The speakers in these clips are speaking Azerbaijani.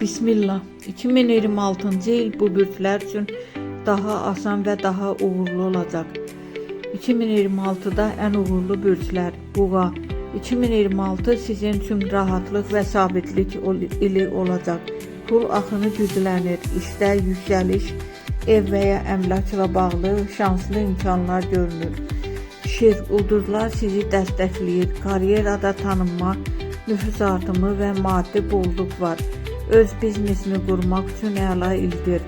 Bismillah. 2026-cı il bu bürclər üçün daha asan və daha uğurlu olacaq. 2026-da ən uğurlu bürclər Buğa. 2026 sizin üçün rahatlıq və sabitlik ili olacaq. Pul axını güclənir, işdə yüksəliş, ev və ya əmlakla bağlı şanslı imkanlar görünür. Şir, ulduzlar sizi dəstəkləyir, karyerada tanınma, nüfuz artımı və maddi bolluq var. Öz biznesini qurmaq üçün əla ildir.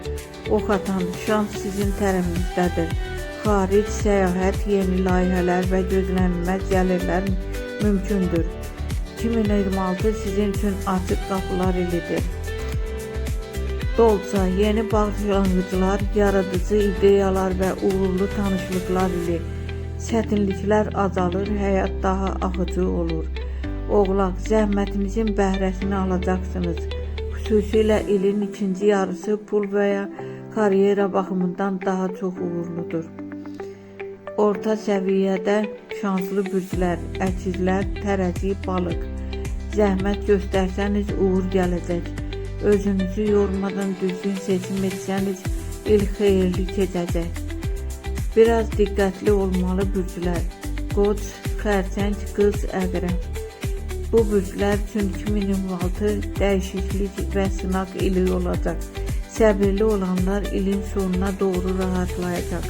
Ox atan, şans sizin tərəfinizdədir. Xaric, səyahət, yeni layihələr və gözlənilməz gəlirlər mümkündür. 2026 sizin üçün açıq qapılar ilidir. Dolca, yeni başlanğıclar, yaradıcı ideyalar və uğurlu tanışlıqlar ili. Çətinliklər azalır, həyat daha axıcı olur. Oğlaq, zəhmətimizin bəhrəsini alacaqsınız. Xüsusilə ilin ikinci yarısı pul və ya karyera baxımından daha çox uğurludur. Orta səviyyədə şanslı bürclər, əkizlər, tərəzi, balıq. Zəhmət göstərsəniz uğur gələcək. Özünüzü yormadan düzgün seçim etsəniz il xeyirli keçəcək. Biraz diqqətli olmalı bürclər. Qoç, xərçəng, qız, əqrəb. Bu bürclər üçün 2026 dəyişiklik və sınaq ili olacaq. Səbirli olanlar ilin sonuna doğru rahatlayacaq.